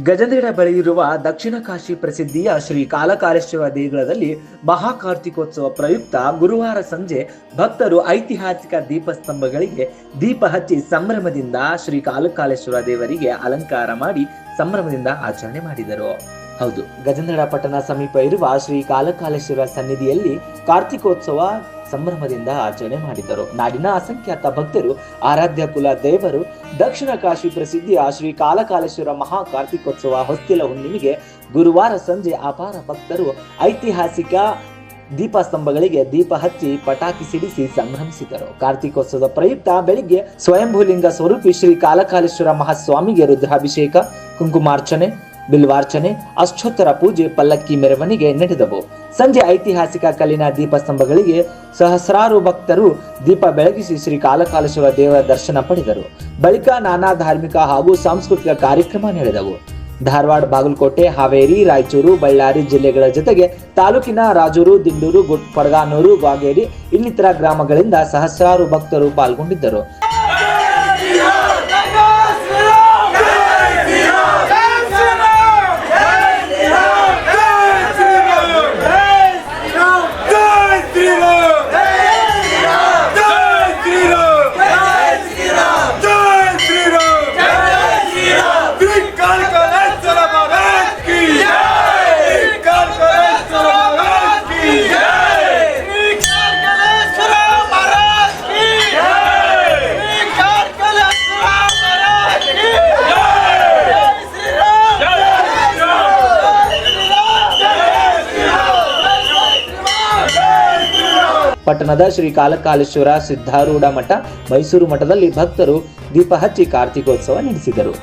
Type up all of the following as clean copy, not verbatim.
ಗಜೇಂದ್ರಗಡ ಬಳಿ ಇರುವ ದಕ್ಷಿಣ ಕಾಶಿ ಪ್ರಸಿದ್ಧಿಯ ಶ್ರೀ ಕಾಲಕಾಲೇಶ್ವರ ದೇಗುಲದಲ್ಲಿ ಮಹಾಕಾರ್ತಿಕೋತ್ಸವ ಪ್ರಯುಕ್ತ ಗುರುವಾರ ಸಂಜೆ ಭಕ್ತರು ಐತಿಹಾಸಿಕ ದೀಪಸ್ತಂಭಗಳಿಗೆ ದೀಪ ಹಚ್ಚಿ ಸಂಭ್ರಮದಿಂದ ಶ್ರೀ ಕಾಲಕಾಲೇಶ್ವರ ದೇವರಿಗೆ ಅಲಂಕಾರ ಮಾಡಿ ಸಂಭ್ರಮದಿಂದ ಆಚರಣೆ ಮಾಡಿದರು. ಹೌದು, ಗಜೇಂದ್ರಗಡ ಪಟ್ಟಣ ಸಮೀಪ ಇರುವ ಶ್ರೀ ಕಾಲಕಾಲೇಶ್ವರ ಸನ್ನಿಧಿಯಲ್ಲಿ ಕಾರ್ತಿಕೋತ್ಸವ ಸಂಭ್ರಮದಿಂದ ಆಚರಣೆ ಮಾಡಿದರು. ನಾಡಿನ ಅಸಂಖ್ಯಾತ ಭಕ್ತರು ಆರಾಧ್ಯ ಕುಲ ದೇವರು ದಕ್ಷಿಣ ಕಾಶಿ ಪ್ರಸಿದ್ಧಿಯ ಶ್ರೀ ಕಾಲಕಾಲೇಶ್ವರ ಮಹಾ ಕಾರ್ತಿಕೋತ್ಸವ ಹೊಸ್ತಿಲ ಹುಣ್ಣಿಮೆಗೆ ಗುರುವಾರ ಸಂಜೆ ಅಪಾರ ಭಕ್ತರು ಐತಿಹಾಸಿಕ ದೀಪಸ್ತಂಭಗಳಿಗೆ ದೀಪ ಹಚ್ಚಿ ಪಟಾಕಿ ಸಿಡಿಸಿ ಸಂಭ್ರಮಿಸಿದರು. ಕಾರ್ತಿಕೋತ್ಸವದ ಪ್ರಯುಕ್ತ ಬೆಳಿಗ್ಗೆ ಸ್ವಯಂಭೂಲಿಂಗ ಸ್ವರೂಪಿ ಶ್ರೀ ಕಾಲಕಾಲೇಶ್ವರ ಮಹಾಸ್ವಾಮಿಗೆ ರುದ್ರಾಭಿಷೇಕ, ಕುಂಕುಮಾರ್ಚನೆ, ಬಿಲ್ವಾರ್ಚನೆ, ಅಷ್ಟೋತ್ತರ ಪೂಜೆ, ಪಲ್ಲಕ್ಕಿ ಮೆರವಣಿಗೆ ನಡೆದವು. ಸಂಜೆ ಐತಿಹಾಸಿಕ ಕಲ್ಲಿನ ದೀಪಸ್ತಂಭಗಳಿಗೆ ಸಹಸ್ರಾರು ಭಕ್ತರು ದೀಪ ಬೆಳಗಿಸಿ ಶ್ರೀ ಕಾಲಕಾಲೇಶ್ವರ ದೇವರ ದರ್ಶನ ಪಡೆದರು. ಬಳಿಕ ನಾನಾ ಧಾರ್ಮಿಕ ಹಾಗೂ ಸಾಂಸ್ಕೃತಿಕ ಕಾರ್ಯಕ್ರಮ ನಡೆದವು. ಧಾರವಾಡ, ಬಾಗಲಕೋಟೆ, ಹಾವೇರಿ, ರಾಯಚೂರು, ಬಳ್ಳಾರಿ ಜಿಲ್ಲೆಗಳ ಜೊತೆಗೆ ತಾಲೂಕಿನ ರಾಜೂರು, ದಿಂಡೂರು, ಪಡಗಾನೂರು, ಗ್ವಾಗೇರಿ ಇನ್ನಿತರ ಗ್ರಾಮಗಳಿಂದ ಸಹಸ್ರಾರು ಭಕ್ತರು ಪಾಲ್ಗೊಂಡಿದ್ದರು. ಪಟ್ಟಣದ ಶ್ರೀ ಕಾಲಕಾಲೇಶ್ವರ ಸಿದ್ಧಾರೂಢ ಮಠ, ಮೈಸೂರು ಮಠದಲ್ಲಿ ಭಕ್ತರು ದೀಪ ಹಚ್ಚಿ ಕಾರ್ತಿಕೋತ್ಸವ ನಡೆಸಿದರು.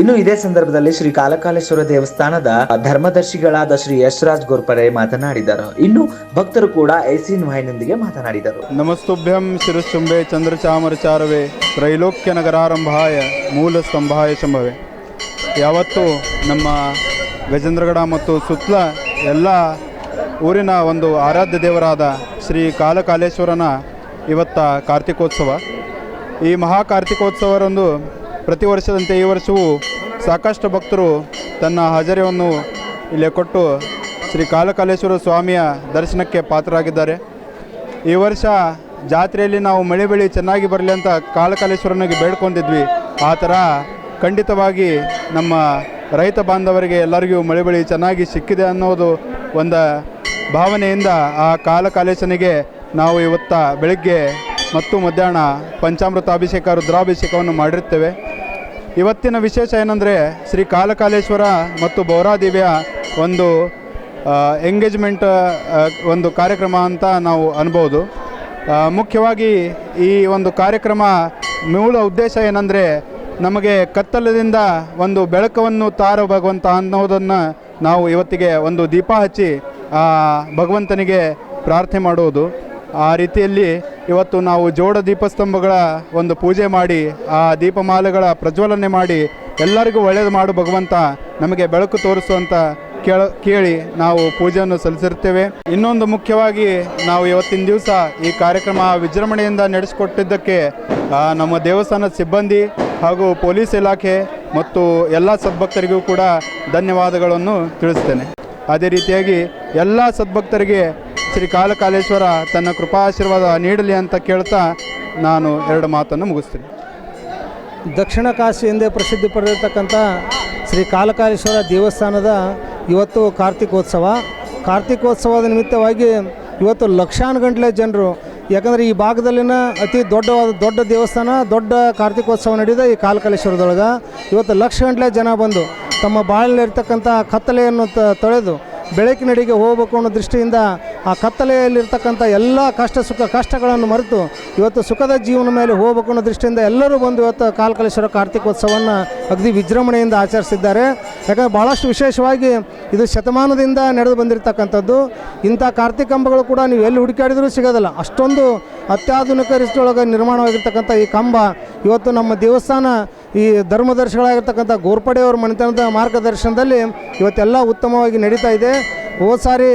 ಇನ್ನು ಇದೇ ಸಂದರ್ಭದಲ್ಲಿ ಶ್ರೀ ಕಾಲಕಾಲೇಶ್ವರ ದೇವಸ್ಥಾನದ ಧರ್ಮದರ್ಶಿಗಳಾದ ಶ್ರೀ ಯಶರಾಜ್ ಗೋರ್ಪಡೆ ಮಾತನಾಡಿದರು. ಇನ್ನು ಭಕ್ತರು ಕೂಡ ಐಸಿನ್ ವಾಹಿನಿಯೊಂದಿಗೆ ಮಾತನಾಡಿದರು. ನಮಸ್ತುಭ್ಯಂ ಶಿರಶುಂಭೆ ಚಂದ್ರಚಾಮರಚಾರವೇ ತ್ರೈಲೋಕ್ಯ ನಗರಾರಂಭಾಯ ಮೂಲ ಸ್ತಂಭಾಯ ಶಂಭವೆ. ಯಾವತ್ತು ನಮ್ಮ ಗಜೇಂದ್ರಗಡ ಮತ್ತು ಸುತ್ತಲ ಎಲ್ಲ ಊರಿನ ಒಂದು ಆರಾಧ್ಯ ದೇವರಾದ ಶ್ರೀ ಕಾಲಕಾಲೇಶ್ವರನ ಇವತ್ತ ಕಾರ್ತಿಕೋತ್ಸವ. ಈ ಮಹಾ ಕಾರ್ತಿಕೋತ್ಸವರಂದು ಪ್ರತಿ ವರ್ಷದಂತೆ ಈ ವರ್ಷವೂ ಸಾಕಷ್ಟು ಭಕ್ತರು ತನ್ನ ಹಾಜರಿಯನ್ನು ಇಲ್ಲಿ ಕೊಟ್ಟು ಶ್ರೀ ಕಾಲಕಾಲೇಶ್ವರ ಸ್ವಾಮಿಯ ದರ್ಶನಕ್ಕೆ ಪಾತ್ರರಾಗಿದ್ದಾರೆ. ಈ ವರ್ಷ ಜಾತ್ರೆಯಲ್ಲಿ ನಾವು ಮಳೆ ಬೆಳೆ ಚೆನ್ನಾಗಿ ಬರಲಿ ಅಂತ ಕಾಲಕಾಲೇಶ್ವರನಿಗೆ ಬೇಡ್ಕೊಂಡಿದ್ವಿ. ಆ ಥರ ಖಂಡಿತವಾಗಿ ನಮ್ಮ ರೈತ ಬಾಂಧವರಿಗೆ ಎಲ್ಲರಿಗೂ ಮಳೆ ಬೆಳೆ ಚೆನ್ನಾಗಿ ಸಿಕ್ಕಿದೆ ಅನ್ನೋದು ಒಂದು ಭಾವನೆಯಿಂದ ಆ ಕಾಲಕಾಲೇಶನಿಗೆ ನಾವು ಇವತ್ತ ಬೆಳಗ್ಗೆ ಮತ್ತು ಮಧ್ಯಾಹ್ನ ಪಂಚಾಮೃತ ಅಭಿಷೇಕ, ರುದ್ರಾಭಿಷೇಕವನ್ನು ಮಾಡಿರ್ತೇವೆ. ಇವತ್ತಿನ ವಿಶೇಷ ಏನಂದರೆ ಶ್ರೀ ಕಾಲಕಾಲೇಶ್ವರ ಮತ್ತು ಬೌರಾದೇವಿಯ ಒಂದು ಎಂಗೇಜ್ಮೆಂಟ್ ಒಂದು ಕಾರ್ಯಕ್ರಮ ಅಂತ ನಾವು ಅನ್ಬೋದು. ಮುಖ್ಯವಾಗಿ ಈ ಒಂದು ಕಾರ್ಯಕ್ರಮ ಮೂಲ ಉದ್ದೇಶ ಏನಂದರೆ ನಮಗೆ ಕತ್ತಲದಿಂದ ಒಂದು ಬೆಳಕನ್ನು ಭಗವಂತ ಅನ್ನೋದನ್ನು ನಾವು ಇವತ್ತಿಗೆ ಒಂದು ದೀಪ ಹಚ್ಚಿ ಆ ಭಗವಂತನಿಗೆ ಪ್ರಾರ್ಥನೆ ಮಾಡುವುದು. ಆ ರೀತಿಯಲ್ಲಿ ಇವತ್ತು ನಾವು ಜೋಡ ದೀಪಸ್ತಂಭಗಳ ಒಂದು ಪೂಜೆ ಮಾಡಿ ಆ ದೀಪಮಾಲೆಗಳ ಪ್ರಜ್ವಲನೆ ಮಾಡಿ ಎಲ್ಲರಿಗೂ ಒಳ್ಳೆಯದು ಮಾಡು ಭಗವಂತ, ನಮಗೆ ಬೆಳಕು ತೋರಿಸುವಂತ ಕೇಳಿ ನಾವು ಪೂಜೆಯನ್ನು ಸಲ್ಲಿಸಿರ್ತೇವೆ. ಇನ್ನೊಂದು ಮುಖ್ಯವಾಗಿ ನಾವು ಇವತ್ತಿನ ದಿವಸ ಈ ಕಾರ್ಯಕ್ರಮ ವಿಜೃಂಭಣೆಯಿಂದ ನಡೆಸಿಕೊಟ್ಟಿದ್ದಕ್ಕೆ ನಮ್ಮ ದೇವಸ್ಥಾನದ ಸಿಬ್ಬಂದಿ ಹಾಗೂ ಪೊಲೀಸ್ ಇಲಾಖೆ ಮತ್ತು ಎಲ್ಲ ಸದ್ಭಕ್ತರಿಗೂ ಕೂಡ ಧನ್ಯವಾದಗಳನ್ನು ತಿಳಿಸ್ತೇನೆ. ಅದೇ ರೀತಿಯಾಗಿ ಎಲ್ಲ ಸದ್ಭಕ್ತರಿಗೆ ಶ್ರೀ ಕಾಲಕಾಲೇಶ್ವರ ತನ್ನ ಕೃಪಾಶೀರ್ವಾದ ನೀಡಲಿ ಅಂತ ಕೇಳ್ತಾ ನಾನು ಎರಡು ಮಾತನ್ನು ಮುಗಿಸ್ತೀನಿ. ದಕ್ಷಿಣ ಕಾಶಿ ಎಂದೇ ಪ್ರಸಿದ್ಧಿ ಪಡೆದಿರ್ತಕ್ಕಂಥ ಶ್ರೀ ಕಾಲಕಾಲೇಶ್ವರ ದೇವಸ್ಥಾನದ ಇವತ್ತು ಕಾರ್ತಿಕೋತ್ಸವದ ನಿಮಿತ್ತವಾಗಿ ಇವತ್ತು ಲಕ್ಷಾನುಗಟ್ಟಲೆ ಜನರು, ಯಾಕಂದರೆ ಈ ಭಾಗದಲ್ಲಿನ ಅತಿ ದೊಡ್ಡ ದೇವಸ್ಥಾನ, ದೊಡ್ಡ ಕಾರ್ತಿಕೋತ್ಸವ ನಡೆದ ಈ ಕಾಲಕಾಲೇಶ್ವರದೊಳಗೆ ಇವತ್ತು ಲಕ್ಷಗಟ್ಟಲೆ ಜನ ಬಂದು ತಮ್ಮ ಬಾಳಲ್ಲಿರ್ತಕ್ಕಂಥ ಕತ್ತಲೆಯನ್ನು ತೊಳೆದು ಬೆಳಕಿನೆಡೆಗೆ ಹೋಗಬೇಕು ಅನ್ನೋ ದೃಷ್ಟಿಯಿಂದ ಆ ಕತ್ತಲೆಯಲ್ಲಿರ್ತಕ್ಕಂಥ ಎಲ್ಲ ಕಷ್ಟಗಳನ್ನು ಮರೆತು ಇವತ್ತು ಸುಖದ ಜೀವನ ಮೇಲೆ ಹೋಗಬೇಕು ಅನ್ನೋ ದೃಷ್ಟಿಯಿಂದ ಎಲ್ಲರೂ ಬಂದು ಇವತ್ತು ಕಾಲಕಾಲೇಶ್ವರ ಕಾರ್ತಿಕೋತ್ಸವವನ್ನು ಅಗದಿ ವಿಜೃಂಭಣೆಯಿಂದ ಆಚರಿಸಿದ್ದಾರೆ. ಯಾಕಂದರೆ ಭಾಳಷ್ಟು ವಿಶೇಷವಾಗಿ ಇದು ಶತಮಾನದಿಂದ ನಡೆದು ಬಂದಿರತಕ್ಕಂಥದ್ದು. ಇಂಥ ಕಾರ್ತಿಕಂಬಗಳು ಕೂಡ ನೀವು ಎಲ್ಲಿ ಹುಡುಕಾಡಿದರೂ ಸಿಗೋದಿಲ್ಲ. ಅಷ್ಟೊಂದು ಅತ್ಯಾಧುನಿಕ ರೀತಿಯೊಳಗೆ ನಿರ್ಮಾಣವಾಗಿರ್ತಕ್ಕಂಥ ಈ ಕಂಬ ಇವತ್ತು ನಮ್ಮ ದೇವಸ್ಥಾನ ಈ ಧರ್ಮದರ್ಶಿಗಳಾಗಿರ್ತಕ್ಕಂಥ ಗೋರ್ಪಡೆಯವರ ಮನೆತನದ ಮಾರ್ಗದರ್ಶನದಲ್ಲಿ ಇವತ್ತೆಲ್ಲ ಉತ್ತಮವಾಗಿ ನಡೀತಾ ಇದೆ. ಹೋದ ಸಾರಿ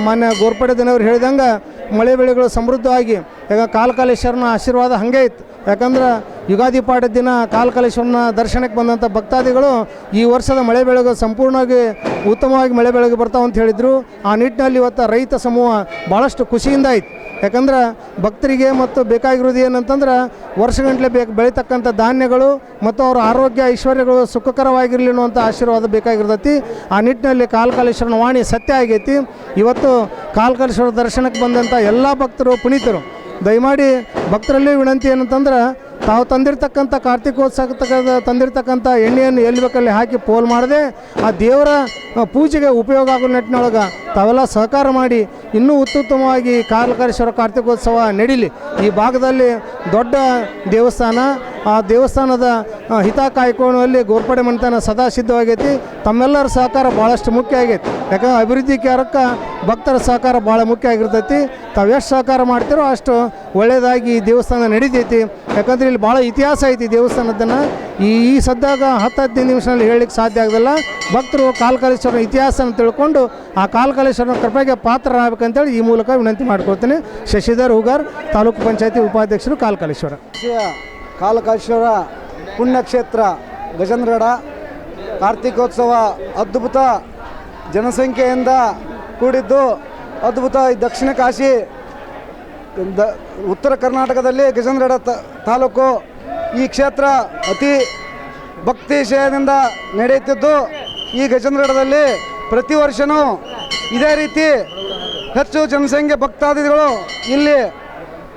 ಮಾನ್ಯ ಗೋರ್ಪಡೆ ದಿನವರು ಹೇಳಿದಂಗೆ ಮಳೆ ಬೆಳೆಗಳು ಸಮೃದ್ಧವಾಗಿ ಈಗ ಕಾಲಕಾಲೇಶ್ವರನ ಆಶೀರ್ವಾದ ಹಾಗೆ ಇತ್ತು. ಯಾಕಂದ್ರೆ ಯುಗಾದಿ ಪಾಠದ ದಿನ ಕಾಲಕಾಲೇಶ್ವರನ ದರ್ಶನಕ್ಕೆ ಬಂದಂಥ ಭಕ್ತಾದಿಗಳು ಈ ವರ್ಷದ ಮಳೆ ಬೆಳೆಗಳು ಸಂಪೂರ್ಣವಾಗಿ ಉತ್ತಮವಾಗಿ ಮಳೆ ಬೆಳೆಗೆ ಬರ್ತಾವೆ ಅಂತ ಹೇಳಿದರು. ಆ ನಿಟ್ಟಿನಲ್ಲಿ ಇವತ್ತು ರೈತ ಸಮೂಹ ಭಾಳಷ್ಟು ಖುಷಿಯಿಂದ ಇತ್ತು. ಯಾಕಂದ್ರೆ ಭಕ್ತರಿಗೆ ಮತ್ತು ಬೇಕಾಗಿರೋದು ಏನಂತಂದ್ರೆ ವರ್ಷಗಟ್ಟಲೆ ಬೆಳೀತಕ್ಕಂಥ ಧಾನ್ಯಗಳು ಮತ್ತು ಅವರ ಆರೋಗ್ಯ ಐಶ್ವರ್ಯಗಳು ಸುಖಕರವಾಗಿರಲಿ ಅನ್ನುವಂಥ ಆಶೀರ್ವಾದ ಬೇಕಾಗಿರ್ತೈತಿ. ಆ ನಿಟ್ಟಿನಲ್ಲಿ ಕಾಲಕಾಲೇಶ್ವರನ ವಾಣಿ ಸತ್ಯ ಆಗೈತಿ. ಇವತ್ತು ಕಾಲಕಾಲೇಶ್ವರ ದರ್ಶನಕ್ಕೆ ಬಂದಂಥ ಎಲ್ಲ ಭಕ್ತರು ಪುನೀತರು ದಯಮಾಡಿ ಭಕ್ತರಲ್ಲಿ ವಿನಂತಿ ಏನಂತಂದ್ರೆ ತಾವು ತಂದಿರತಕ್ಕಂಥ ಕಾರ್ತಿಕೋತ್ಸವಕ್ಕೆ ತಂದಿರತಕ್ಕಂಥ ಎಣ್ಣೆಯನ್ನು ಎಲ್ಲಿ ಬೇಕಲ್ಲಿ ಹಾಕಿ ಪೋಲ್ ಮಾಡದೆ ಆ ದೇವರ ಪೂಜೆಗೆ ಉಪಯೋಗ ಆಗೋ ನಿಟ್ಟಿನೊಳಗೆ ತಾವೆಲ್ಲ ಸಹಕಾರ ಮಾಡಿ ಇನ್ನೂ ಉತ್ತಮವಾಗಿ ಕಾಲಕಾಲೇಶ್ವರ ಕಾರ್ತಿಕೋತ್ಸವ ನಡೀಲಿ. ಈ ಭಾಗದಲ್ಲಿ ದೊಡ್ಡ ದೇವಸ್ಥಾನ, ಆ ದೇವಸ್ಥಾನದ ಹಿತ ಕಾಯ್ಕೊಳ್ಳುವಲ್ಲಿ ಗೋರ್ಪಡೆ ಮನೆತನ ಸದಾ ಸಿದ್ಧವಾಗೈತಿ. ತಮ್ಮೆಲ್ಲರ ಸಹಕಾರ ಭಾಳಷ್ಟು ಮುಖ್ಯ ಆಗೈತಿ. ಯಾಕಂದ್ರೆ ಅಭಿವೃದ್ಧಿ ಕಾರ್ಯಕ್ಕೆ ಭಕ್ತರ ಸಹಕಾರ ಭಾಳ ಮುಖ್ಯ ಆಗಿರ್ತೈತಿ. ತಾವು ಎಷ್ಟು ಸಹಕಾರ ಮಾಡ್ತೀರೋ ಅಷ್ಟು ಒಳ್ಳೆಯದಾಗಿ ಈ ದೇವಸ್ಥಾನ ನಡೀತೈತಿ. ಯಾಕಂದರೆ ಇಲ್ಲಿ ಭಾಳ ಇತಿಹಾಸ ಐತಿ ದೇವಸ್ಥಾನದನ್ನು. ಈ ಸದ್ದಾಗ 10-15 ನಿಮಿಷದಲ್ಲಿ ಹೇಳಲಿಕ್ಕೆ ಸಾಧ್ಯ ಆಗೋದಿಲ್ಲ. ಭಕ್ತರು ಕಾಲಕಾಲೇಶ್ವರನ ಇತಿಹಾಸನ ತಿಳ್ಕೊಂಡು ಆ ಕಾಲಕಾಲೇಶ್ವರನ ಕೃಪೆಗೆ ಪಾತ್ರರಾಗಬೇಕಂತೇಳಿ ಈ ಮೂಲಕ ವಿನಂತಿ ಮಾಡ್ಕೊಳ್ತೀನಿ. ಶಶಿಧರ್ ಹೂಗಾರ್, ತಾಲೂಕು ಪಂಚಾಯತಿ ಉಪಾಧ್ಯಕ್ಷರು, ಕಾಲಕಾಲೇಶ್ವರ. ಕಾಲಕಾಲೇಶ್ವರ ಪುಣ್ಯಕ್ಷೇತ್ರ ಗಜೇಂದ್ರಗಡ ಕಾರ್ತಿಕೋತ್ಸವ ಅದ್ಭುತ ಜನಸಂಖ್ಯೆಯಿಂದ ಕೂಡಿದ್ದು ಅದ್ಭುತ. ದಕ್ಷಿಣ ಕಾಶಿ ಉತ್ತರ ಕರ್ನಾಟಕದಲ್ಲಿ ಗಜೇಂದ್ರಗಡ ತಾಲೂಕು ಈ ಕ್ಷೇತ್ರ ಅತಿ ಭಕ್ತಿಶಯದಿಂದ ನಡೆಯುತ್ತಿದ್ದು ಈ ಗಜೇಂದ್ರಗಡದಲ್ಲಿ ಪ್ರತಿ ವರ್ಷವೂ ಇದೇ ರೀತಿ ಹೆಚ್ಚು ಜನಸಂಖ್ಯೆ ಭಕ್ತಾದಿಗಳು ಇಲ್ಲಿ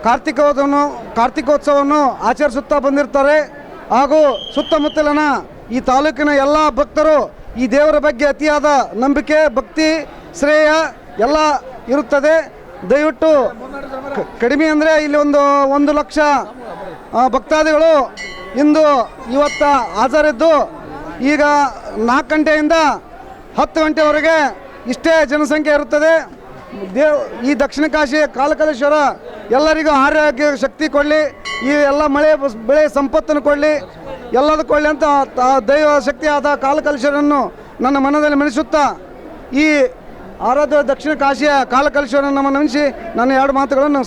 ಕಾರ್ತಿಕೋತ್ಸವವನ್ನು ಆಚರಿಸುತ್ತಾ ಬಂದಿರ್ತಾರೆ. ಹಾಗೂ ಸುತ್ತಮುತ್ತಲಿನ ಈ ತಾಲೂಕಿನ ಎಲ್ಲ ಭಕ್ತರು ಈ ದೇವರ ಬಗ್ಗೆ ಅತಿಯಾದ ನಂಬಿಕೆ, ಭಕ್ತಿ, ಶ್ರೇಯ ಎಲ್ಲ ಇರುತ್ತದೆ. ದಯವಿಟ್ಟು ಕಡಿಮೆ ಅಂದರೆ ಇಲ್ಲಿ 1 ಲಕ್ಷ ಭಕ್ತಾದಿಗಳು ಇವತ್ತು ಹಾಜರಿದ್ದು ಈಗ 4 ಗಂಟೆಯಿಂದ 10 ಗಂಟೆವರೆಗೆ ಇಷ್ಟೇ ಜನಸಂಖ್ಯೆ ಇರುತ್ತದೆ. ಈ ದಕ್ಷಿಣ ಕಾಶಿ ಕಾಲಕಾಲೇಶ್ವರ ಎಲ್ಲರಿಗೂ ಆರೋಗ್ಯ ಶಕ್ತಿ ಕೊಡಲಿ, ಈ ಎಲ್ಲ ಮಳೆ ಬೆಳೆ ಸಂಪತ್ತನ್ನು ಕೊಡಲಿ, ಎಲ್ಲದೂ ಕೊಡಲಿ ಅಂತ ದೈವ ಶಕ್ತಿಯಾದ ಕಾಲಕಾಲೇಶ್ವರನ್ನು ನನ್ನ ಮನದಲ್ಲಿ ಮನಸುತ್ತಾ ಈ ಆರಾಧ್ಯ ದಕ್ಷಿಣ ಕಾಶಿಯ ಕಾಲಕಾಲೇಶ್ವರನ ನಮಿಸಿ ನನ್ನ 2 ಮಾತುಗಳನ್ನು